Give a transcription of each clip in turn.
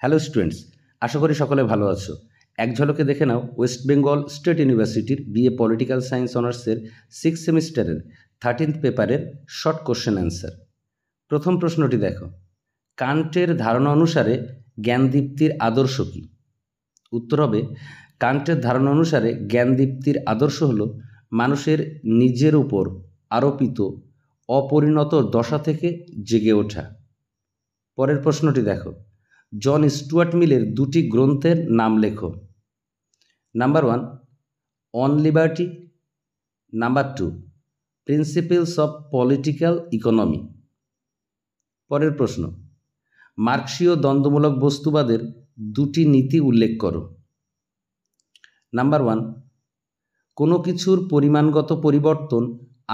Hello students, আশা করি সকলে ভালো আছো। এক ঝলকে দেখে নাও ওয়েস্ট বেঙ্গল স্টেট ইউনিভার্সিটির বিএ পলিটিক্যাল সায়েন্স অনার্সের 6 সেমিস্টারের 13th পেপারের শর্ট কোশ্চেন অ্যান্সার। প্রথম প্রশ্নটি দেখো, কান্টের ধারণা অনুসারে জ্ঞানদীপ্তির আদর্শ কী? উত্তর হবে, কান্টের ধারণা অনুসারে জ্ঞানদীপ্তির আদর্শ হল মানুষের নিজের উপর আরোপিত অপরিণত দশা থেকে জেগে ওঠা। পরের প্রশ্নটি দেখো, জন স্টুয়ার্ট মিলের দুটি গ্রন্থের নাম লেখো। Number 1, on liberty. Number 2, principles of political economy. পরের প্রশ্ন, মার্ক্সীয় দ্বন্দ্বমূলক বস্তুবাদের দুটি নীতি উল্লেখ করো। নাম্বার 1, কোনো কিছুর পরিমাণগত পরিবর্তন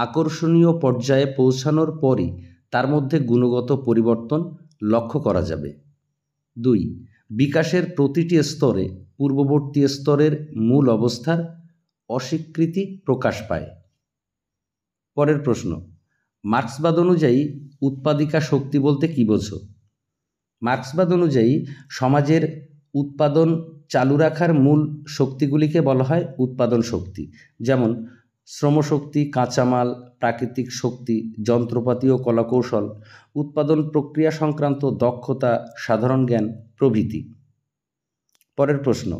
আকর্ষণীয় পর্যায়ে পৌঁছানোর পরই তার মধ্যে গুণগত পরিবর্তন লক্ষ্য করা যাবে। 2, বিকাশের প্রতিটি স্তরে পূর্ববর্তী স্তরের মূল অবস্থার অস্বীকৃতি প্রকাশ পায়। পরের প্রশ্ন, মার্ক্সবাদ অনুযায়ী উৎপাদিকা শক্তি বলতে কী বোঝো? মার্ক্সবাদ অনুযায়ী সমাজের উৎপাদন চালু রাখার মূল শক্তিগুলিকে বলা হয় উৎপাদন শক্তি, যেমন শ্রমশক্তি, কাঁচামাল, প্রাকৃতিক শক্তি, যন্ত্রপাতি ও কলাকৌশল, উৎপাদন প্রক্রিয়া সংক্রান্ত দক্ষতা, সাধারণ জ্ঞান প্রভৃতি। পরের প্রশ্ন,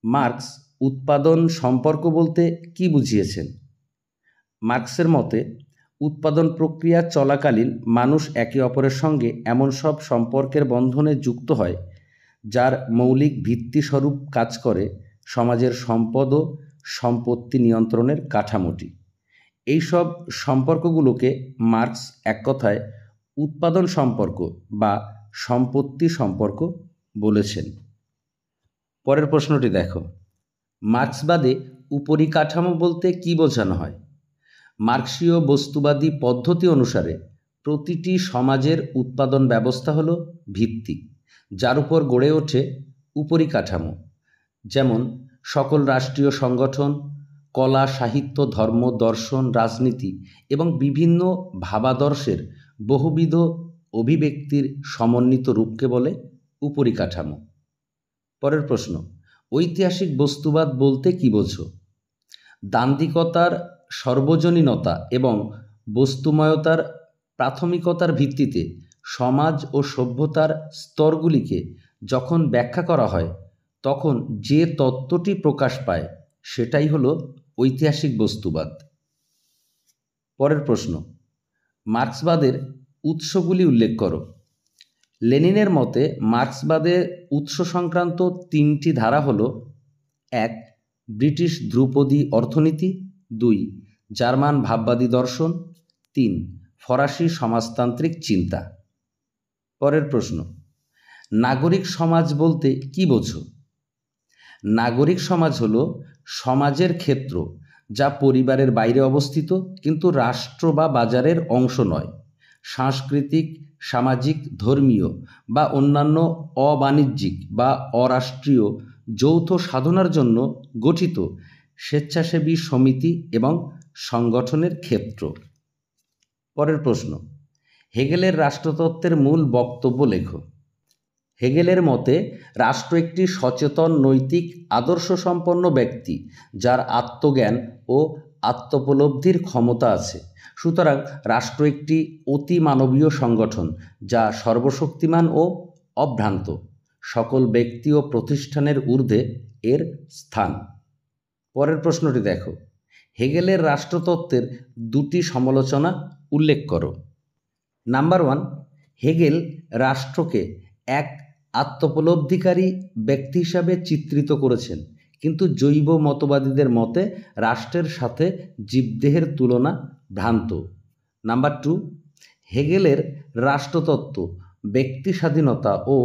মার্ক্স উৎপাদন সম্পর্ক বলতে কি বুঝিয়েছেন? মার্ক্সের মতে উৎপাদন প্রক্রিয়া চলাকালীন মানুষ একে অপরের সঙ্গে এমন সব সম্পর্কের বন্ধনে যুক্ত হয় যার মৌলিক ভিত্তিস্বরূপ কাজ করে সমাজের সম্পদ ও সম্পত্তি নিয়ন্ত্রণের কাঠামোটি। এই সব সম্পর্কগুলোকে মার্ক্স এক কথায় উৎপাদন সম্পর্ক বা সম্পত্তি সম্পর্ক বলেছেন। পরের প্রশ্নটি দেখো, মার্ক্সবাদে উপরিকাঠামো বলতে কি বোঝানো হয়? মার্ক্সীয় বস্তুবাদী পদ্ধতি অনুসারে প্রতিটি সমাজের উৎপাদন ব্যবস্থা হলো ভিত্তি, যার উপর গড়ে ওঠে উপরিকাঠামো, যেমন সকল রাষ্ট্রীয় সংগঠন, কলা, সাহিত্য, ধর্ম, দর্শন, রাজনীতি এবং বিভিন্ন ভাবাদর্শের বহুবিধ অভিব্যক্তির সমন্বিত রূপকে বলে উপরিকাঠামো। পরের প্রশ্ন, ঐতিহাসিক বস্তুবাদ বলতে কী বোঝো? দান্দিকতার সর্বজনীনতা এবং বস্তুময়তার প্রাথমিকতার ভিত্তিতে সমাজ ও সভ্যতার স্তরগুলিকে যখন ব্যাখ্যা করা হয় তখন যে তত্ত্বটি প্রকাশ পায় সেটাই হলো ঐতিহাসিক বস্তুবাদ। পরের প্রশ্ন, মার্ক্সবাদের উৎসগুলি উল্লেখ করো। লেনিনের মতে মার্ক্সবাদের উৎস সংক্রান্ত 3টি ধারা হল: 1, ব্রিটিশ ধ্রুপদী অর্থনীতি; 2, জার্মান ভাববাদী দর্শন; 3, ফরাসি সমাজতান্ত্রিক চিন্তা। পরের প্রশ্ন, নাগরিক সমাজ বলতে কি বোঝো? নাগরিক সমাজ হলো সমাজের ক্ষেত্র যা পরিবারের বাইরে অবস্থিত কিন্তু রাষ্ট্র বা বাজারের অংশ নয়। সাংস্কৃতিক, সামাজিক, ধর্মীয় বা অন্যান্য অবাণিজ্যিক বা অরাষ্ট্রীয় যৌথ সাধনার জন্য গঠিত স্বেচ্ছাসেবী সমিতি এবং সংগঠনের ক্ষেত্র। পরের প্রশ্ন, হেগেলের রাষ্ট্রতত্ত্বের মূল বক্তব্য লেখো। হেগেলের মতে রাষ্ট্র একটি সচেতন নৈতিক আদর্শ সম্পন্ন ব্যক্তি যার আত্মজ্ঞান ও আত্মোপলব্ধির ক্ষমতা আছে। সুতরাং রাষ্ট্র একটি অতি মানবীয় সংগঠন যা সর্বশক্তিমান ও অভ্রান্ত। সকল ব্যক্তি ও প্রতিষ্ঠানের ঊর্ধ্বে এর স্থান। পরের প্রশ্নটি দেখো, হেগেলের রাষ্ট্রতত্ত্বের 2টি সমালোচনা উল্লেখ করো। নাম্বার 1, হেগেল রাষ্ট্রকে এক আত্মোপলব্ধিকারী ব্যক্তি হিসাবে চিত্রিত করেছেন, কিন্তু জৈব মতবাদীদের মতে রাষ্ট্রের সাথে জীবদেহের তুলনা ভ্রান্ত। নাম্বার 2, হেগেলের রাষ্ট্রতত্ত্ব ব্যক্তি স্বাধীনতা ও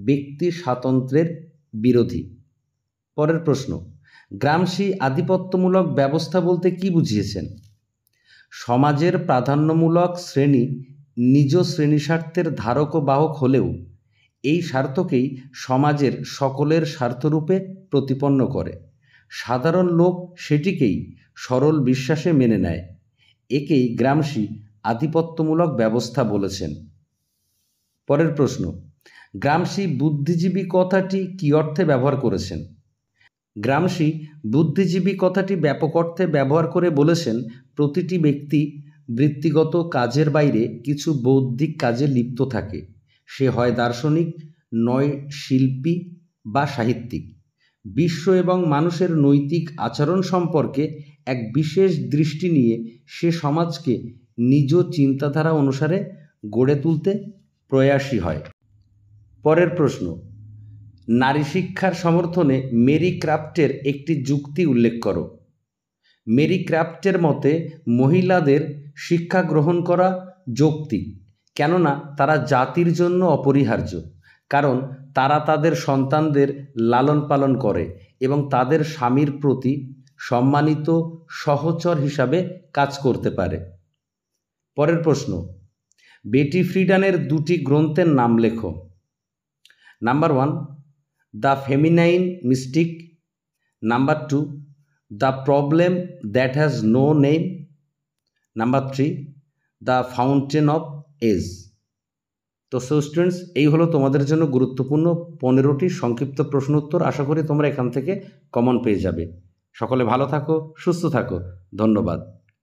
ব্যক্তি স্বাতন্ত্র্যের বিরোধী। পরের প্রশ্ন, গ্রামসি আধিপত্যমূলক ব্যবস্থা বলতে কি বুঝিয়েছেন? সমাজের প্রাধান্যমূলক শ্রেণী নিজ শ্রেণীস্বার্থের ধারক ও বাহক হলেও এই স্বার্থকেই সমাজের সকলের স্বার্থরূপে প্রতিপন্ন করে। সাধারণ লোক সেটিকেই সরল বিশ্বাসে মেনে নেয়। একেই গ্রামসি আধিপত্যমূলক ব্যবস্থা বলেছেন। পরের প্রশ্ন, গ্রামসি বুদ্ধিজীবী কথাটি কী অর্থে ব্যবহার করেছেন? গ্রামসি বুদ্ধিজীবী কথাটি ব্যাপক অর্থে ব্যবহার করে বলেছেন, প্রতিটি ব্যক্তি বৃত্তিগত কাজের বাইরে কিছু বৌদ্ধিক কাজে লিপ্ত থাকে। সে হয় দার্শনিক, নয় শিল্পী বা সাহিত্যিক। বিশ্ব এবং মানুষের নৈতিক আচরণ সম্পর্কে এক বিশেষ দৃষ্টি নিয়ে সে সমাজকে নিজ চিন্তাধারা অনুসারে গড়ে তুলতে প্রয়াসী হয়। পরের প্রশ্ন, নারী শিক্ষার সমর্থনে মেরি ক্রাফটের একটি যুক্তি উল্লেখ করো। মেরি ক্রাফটের মতে মহিলাদের শিক্ষা গ্রহণ করা যৌক্তিক, কেননা তারা জাতির জন্য অপরিহার্য, কারণ তারা তাদের সন্তানদের লালন পালন করে এবং তাদের স্বামীর প্রতি সম্মানিত সহচর হিসাবে কাজ করতে পারে। পরের প্রশ্ন, বেটি ফ্রিডানের দুটি গ্রন্থের নাম লেখো। Number 1, the feminine mystique. Number 2, the problem that has no name. Number 3, the fountain of age. তো স্টুডেন্টস, এই হলো তোমাদের জন্য গুরুত্বপূর্ণ 15টি সংক্ষিপ্ত প্রশ্ন উত্তর। আশা করি তোমরা এখান থেকে কমন পেয়ে যাবে। সকলে ভালো থাকো, সুস্থ থাকো। ধন্যবাদ।